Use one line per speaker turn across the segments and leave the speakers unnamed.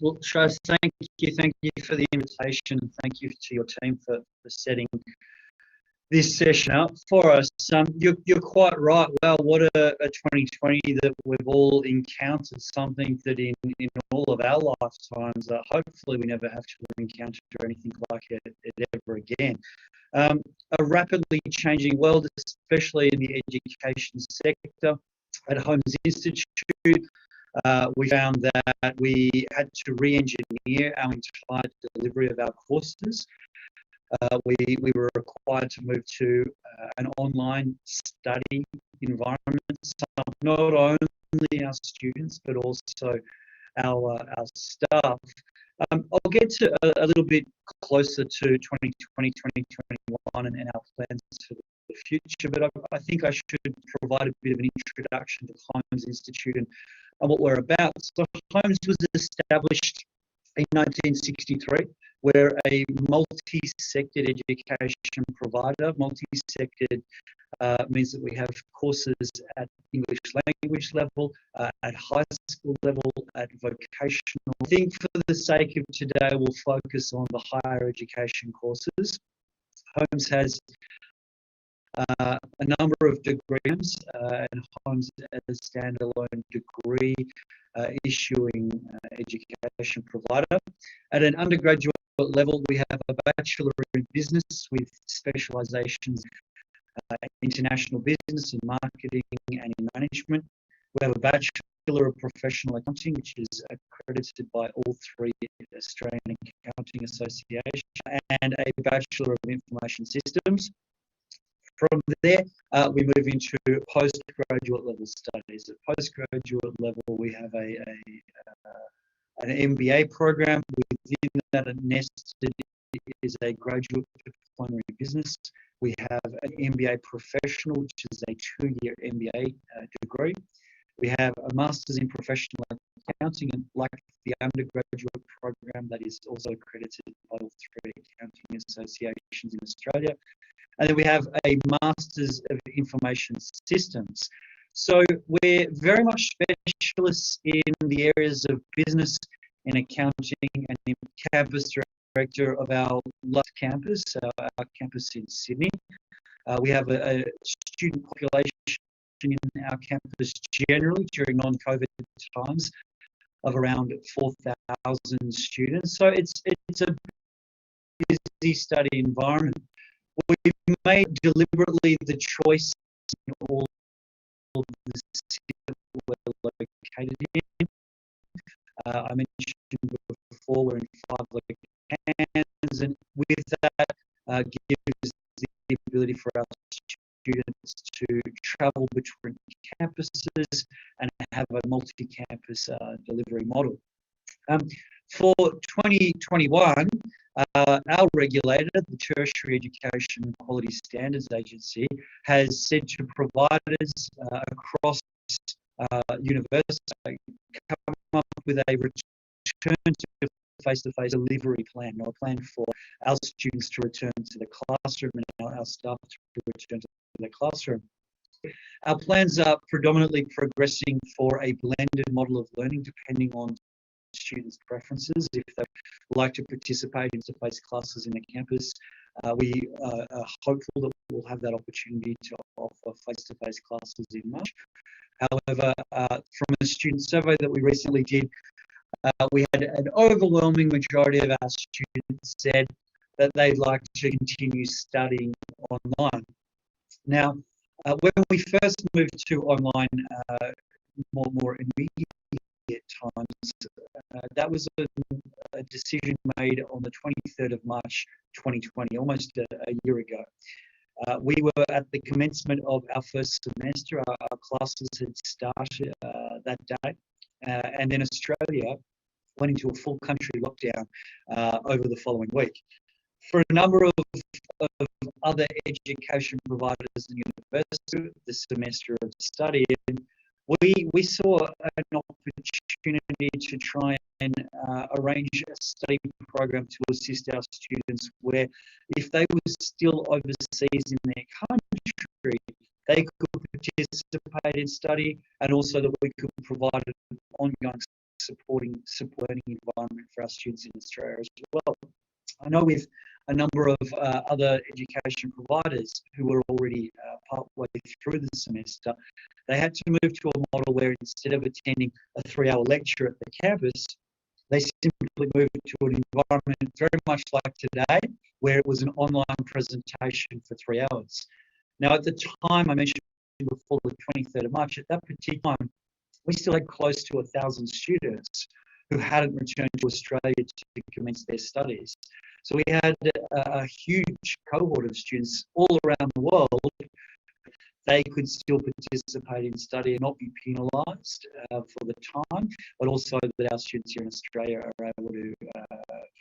Well, Shaz, thank you. Thank you for the invitation, and thank you to your team for setting this session up for us. You're quite right. Well, what a 2020 that we've all encountered, something that in all of our lifetimes, hopefully we never have to encounter anything like it ever again. A rapidly changing world, especially in the education sector. At Holmes Institute, we found that we had to re-engineer our entire delivery of our courses. We were required to move to an online study environment. So not only our students, but also our staff. I'll get to a little bit closer to 2020, 2021 and our plans for the future, but I think I should provide a bit of an introduction to Holmes Institute and what we're about. So Holmes was established in 1963. We're a multi-sectored education provider. Multi-sectored means that we have courses at English language level, at high school level, at vocational. I think for the sake of today, we'll focus on the higher education courses. Holmes has a number of degrees, and Holmes as a standalone degree issuing education provider. At an undergraduate level, we have a Bachelor in Business with specialisations in international business and marketing and in management. We have a Bachelor of Professional Accounting, which is accredited by all three Australian Accounting Associations, and a Bachelor of Information Systems. From there, we move into postgraduate level studies. At postgraduate level, we have an MBA program. Within that, nested is a graduate diploma in business. We have an MBA professional, which is a 2-year MBA degree. We have a Master's in Professional Accounting, and like the undergraduate program, that is also accredited by all three accounting associations in Australia. And then we have a Masters of Information Systems. So we're very much specialists in the areas of business and accounting, and in campus director of our last campus, our campus in Sydney. We have a student population in our campus generally during non-COVID times of around 4,000 students. So it's a busy study environment. We made deliberately the choice in all of the cities that we're located in. I mentioned before we're in 5 locations, and with that gives the ability for our students to travel between campuses and have a multi-campus delivery model. For 2021, our regulator, the Tertiary Education Quality Standards Agency, has said to providers across universities come up with a return to face-to-face delivery plan, or a plan for our students to return to the classroom and our staff to return to the classroom. Our plans are predominantly progressing for a blended model of learning, depending on students' preferences. If they like to participate in face-to-face classes in the campus, we are hopeful that we'll have that opportunity to offer face-to-face classes in March. However, from a student survey that we recently did, we had an overwhelming majority of our students said that they'd like to continue studying online. Now, when we first moved to online more immediate times, that was a decision made on the 23rd of March 2020, almost a year ago. We were at the commencement of our first semester. Our classes had started that day, and then Australia went into a full country lockdown over the following week. For a number of other education providers in university, the semester of study, we saw an opportunity to try and arrange a study program to assist our students where, if they were still overseas in their country, they could participate in study, and also that we could provide an ongoing supporting learning environment for our students in Australia as well. I know with a number of other education providers who were already partway through the semester, they had to move to a model where instead of attending a 3-hour lecture at the campus, they simply moved to an environment very much like today, where it was an online presentation for 3 hours. Now, at the time I mentioned before, the 23rd of March, at that particular time, we still had close to 1,000 students who hadn't returned to Australia to commence their studies. So we had a huge cohort of students all around the world. They could still participate in study and not be penalised for the time, but also that our students here in Australia are able to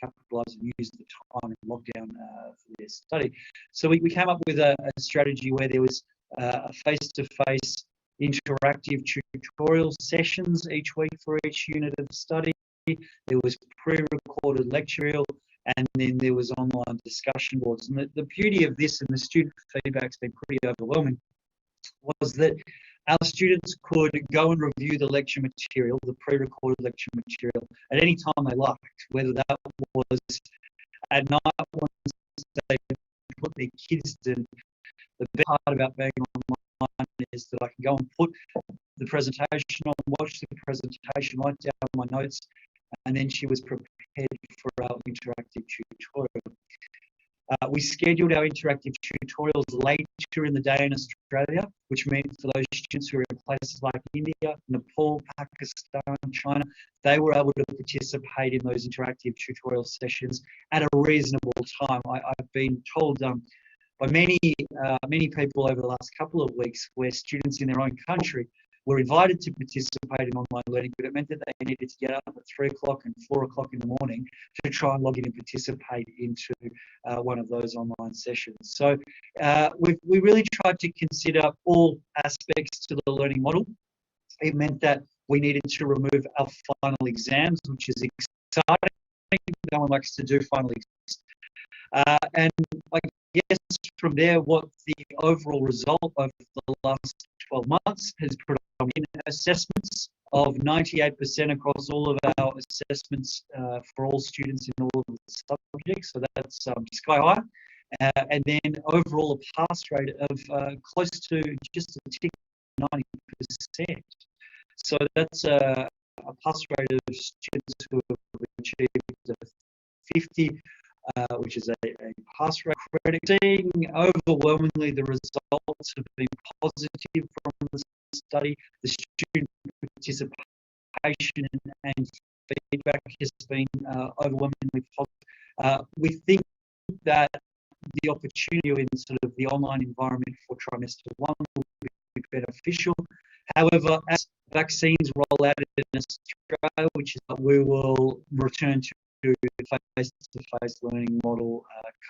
capitalise and use the time in lockdown for their study. So we came up with a strategy where there was a face-to-face interactive tutorial sessions each week for each unit of study. There was pre-recorded lecture, and then there was online discussion boards. And the beauty of this, and the student feedback's been pretty overwhelming, was that our students could go and review the lecture material, the pre-recorded lecture material, at any time they liked, whether that was at night once they put their kids to. The best part about being online is that I can go and put the presentation on, watch the presentation, write down my notes, and then she was prepared for our interactive tutorial. We scheduled our interactive tutorials later in the day in Australia, which meant for those students who are in places like India, Nepal, Pakistan, China, they were able to participate in those interactive tutorial sessions at a reasonable time. I've been told by many people over the last couple of weeks where students in their own country were invited to participate in online learning, but it meant that they needed to get up at 3 o'clock and 4 o'clock in the morning to try and log in and participate into one of those online sessions. So we really tried to consider all aspects to the learning model. It meant that we needed to remove our final exams, which is exciting. No one likes to do final exams. And I guess from there, what the overall result of the last 12 months has put on assessments of 98% across all of our assessments for all students in all of the subjects. So that's sky high. And then overall a pass rate of close to just a tick 90%. So that's a pass rate of students who have achieved a 50, which is a pass rate credit. Seeing overwhelmingly the results have been positive from the study. The student participation and feedback has been overwhelmingly positive. We think that the opportunity in sort of the online environment for trimester 1 will be beneficial. However, as vaccines roll out in Australia, which is what we will return to face-to-face learning model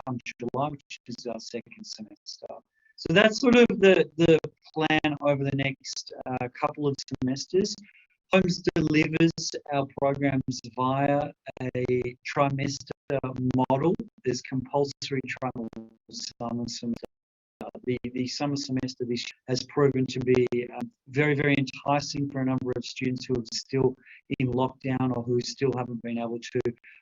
come July, which is our second semester. So that's sort of the plan over the next couple of semesters. Holmes delivers our programs via a trimester model. There's compulsory trimester summer semester. The summer semester this year has proven to be very, very enticing for a number of students who are still in lockdown or who still haven't been able to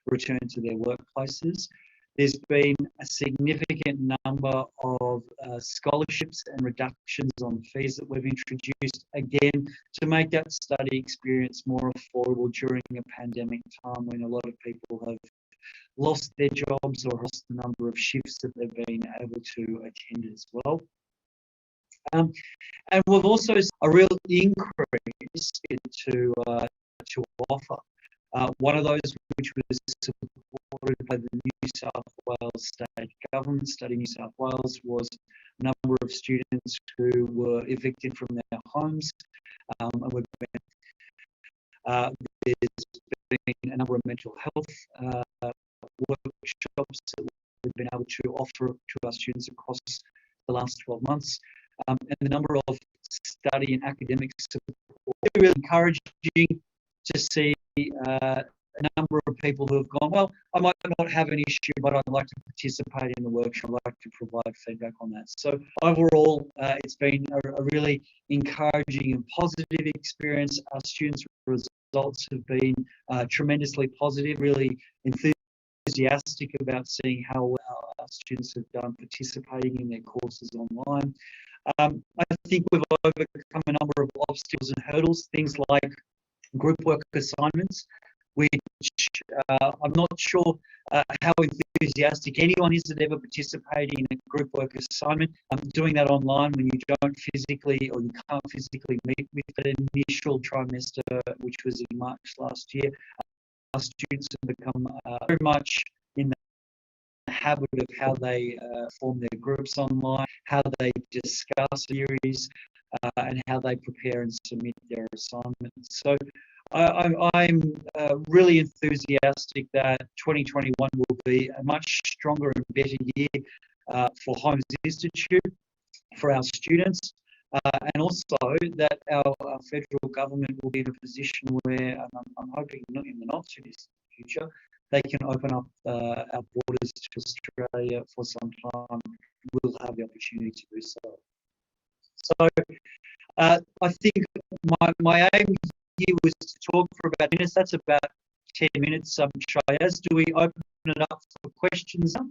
return to their workplaces. There's been a significant number of scholarships and reductions on fees that we've introduced, again, to make that study experience more affordable during a pandemic time when a lot of people have lost their jobs or lost the number of shifts that they've been able to attend as well. And we've also a real increase to offer. One of those which was supported by the New South Wales State Government, Study New South Wales, was a number of students who were evicted from their homes. And there's been a number of mental health workshops that we've been able to offer to our students across the last 12 months. And the number of study and academic support, really encouraging to see a number of people who have gone, well, I might not have an issue, but I'd like to participate in the workshop. I'd like to provide feedback on that. So overall, it's been a really encouraging and positive experience. Our students' results results have been tremendously positive, really enthusiastic about seeing how well our students have done participating in their courses online. I think we've overcome a number of obstacles and hurdles, things like group work assignments, which I'm not sure how enthusiastic anyone is that ever participated in a group work assignment. Doing that online when you don't physically or you can't physically meet with that initial trimester, which was in March last year, our students have become very much in the habit of how they form their groups online, how they discuss theories, and how they prepare and submit their assignments. So I'm really enthusiastic that 2021 will be a much stronger and better year for Holmes Institute, for our students, and also that our federal government will be in a position where I'm hoping not in the not too distant future, they can open up our borders to Australia for some time. We'll have the opportunity to do so. So I think my aim here was to talk for about minutes. That's about 10 minutes. Shayaz, do we open it up for questions now?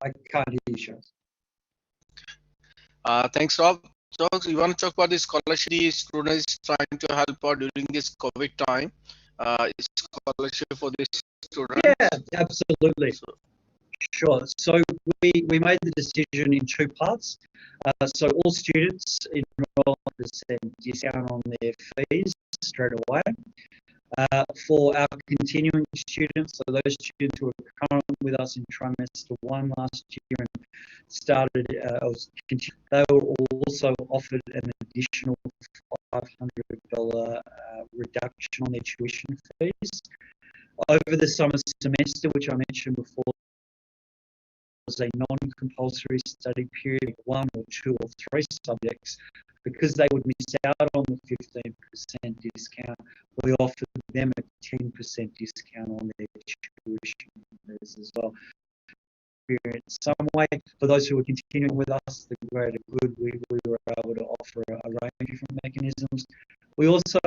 I can't hear you, Shayaz.
Thanks, Rob. So you want to talk about the scholarship the students trying to help out during this COVID time? Scholarship for the students?
Yeah, absolutely. Sure. So we made the decision in two parts. So all students enroll at 1% discount on their fees straight away. For our continuing students, so those students who are currently with us in trimester 1 last year and started, they were also offered an additional $500 reduction on their tuition fees. Over the summer semester, which I mentioned before, was a non-compulsory study period, 1 or 2 or 3 subjects, because they would miss out on the 15% discount, we offered them a 10% discount on their tuition fees as well. In some way, for those who were continuing with us, the greater good, we were able to offer a range of different mechanisms. We also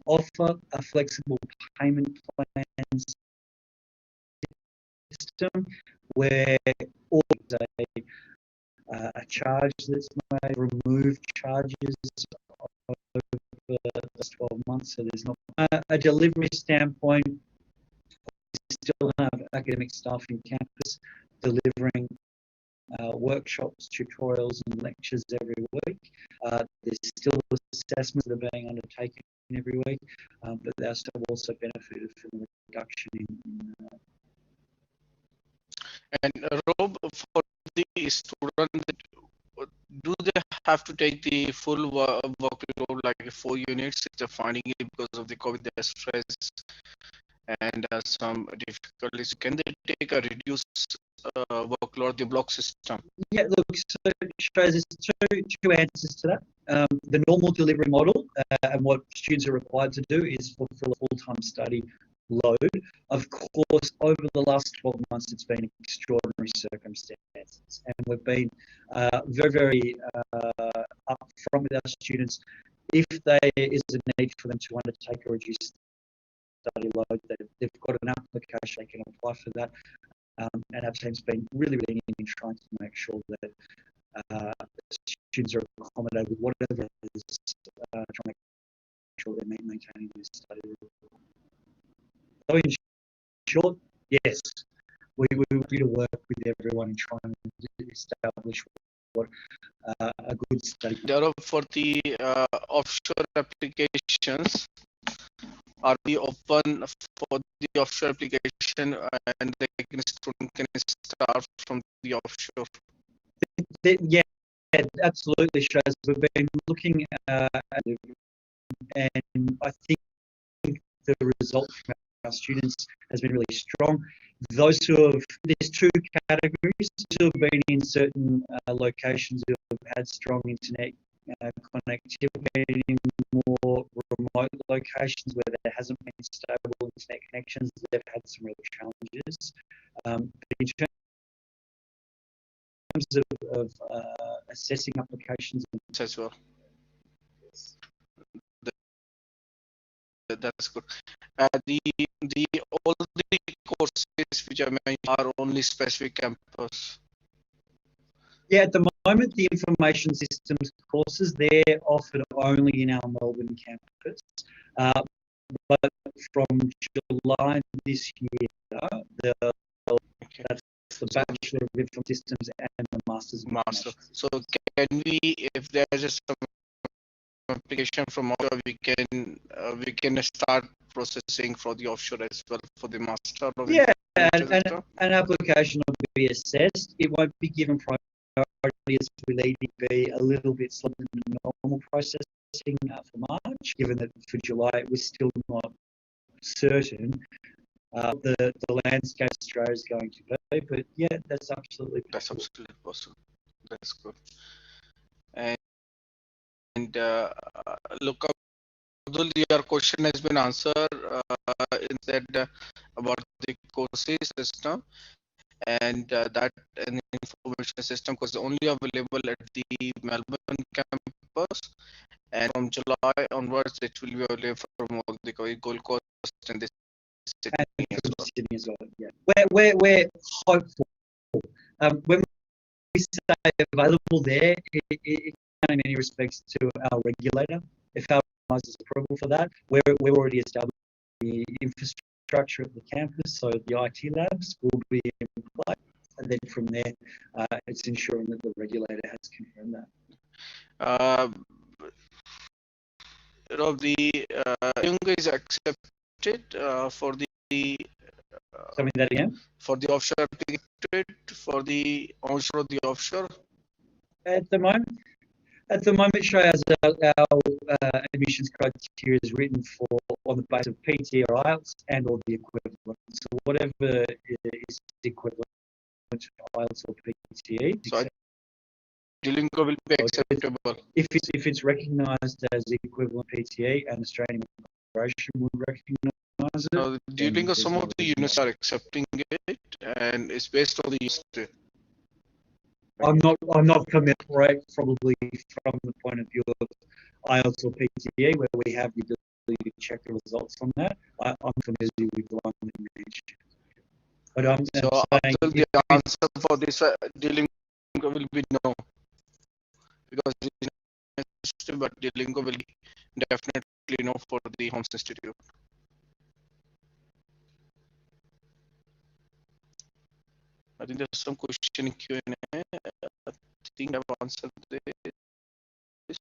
offer a flexible payment plans system where all a charge that's made, remove charges over the last 12 months, so there's not a delivery standpoint. We still have academic staff in campus delivering workshops, tutorials and lectures every week. There's still assessments that are being undertaken every week, but they still also benefited from the reduction in
And Rob, for the student, do they have to take the full workload, like 4 units, if they're finding it because of the COVID stress and some difficulties? Can they take a reduced workload, the block system?
Yeah, look, so there's two answers to that. The normal delivery model and what students are required to do is fulfill a full-time study load. Of course, over the last 12 months, it's been extraordinary circumstances, and we've been very, very upfront with our students. If there is a need for them to undertake a reduced study load, they've got an application, they can apply for that. And our team's been really leaning in trying to make sure that students are accommodated with whatever it is, trying to make sure they're maintaining their study. So in short, yes, we will be to work with everyone and try and establish what a good study.
For the offshore applications, are we open for the offshore application and the student can start from the offshore?
Yeah, absolutely, Shaz. We've been looking at it, and I think the result from our students has been really strong. Those who have, there's 2 categories, who have been in certain locations who have had strong internet connectivity, in more remote locations where there hasn't been stable internet connections, they've had some real challenges. In terms of assessing applications
as well. That's good. The all the courses which I mentioned are only specific campus.
Yeah, at the moment, the information systems courses, they're offered only in our Melbourne campus. But from July this year, the
Okay.
that's the
So
Bachelor of Information Systems and the Masters of
master.
Information
So
Systems.
can we, if there is some application from offshore, we can start processing for the offshore as well for the master of
Yeah,
information system.
an application will be assessed. It won't be given priority as we need to be a little bit slower than normal processing for March, given that for July we're still not certain the landscape Australia is going to be. But yeah, that's absolutely
That's
possible.
absolutely possible. That's good. And look, Abdul, your question has been answered. Instead about the courses system, and that an information system was only available at the Melbourne campus, and from July onwards it will be available from all the Gold Coast and the
And
Sydney as
from
well.
Sydney as well. Yeah, we're hopeful. When we say available there, it can in many respects to our regulator. If our has approval for that, we're already established the infrastructure at the campus, so the IT labs will be in place, and then from there, it's ensuring that the regulator has confirmed that.
Uh, the Young is accepted for the
Something that again.
for the offshore applicated for the onshore the offshore.
At the moment, Shay, as our admissions criteria is written for on the basis of PT or IELTS and or the equivalent. So whatever is equivalent to IELTS or PTE.
So Duolingo will be acceptable.
If it's recognised as equivalent PTE and Australian immigration would recognise it.
Now, Duolingo, some of the units
no.
are accepting it, and it's based on the university.
I'm not familiar, right, probably from the point of view of IELTS or PTE, where we have the ability to check the results from that. I'm familiar with the one that you mentioned. But I'm
So
saying
Abdul, the answer for this Duolingo will be no, because it's university, but Duolingo will definitely no for the Holmes Institute. I think there's some question in Q&A. I think I've answered this.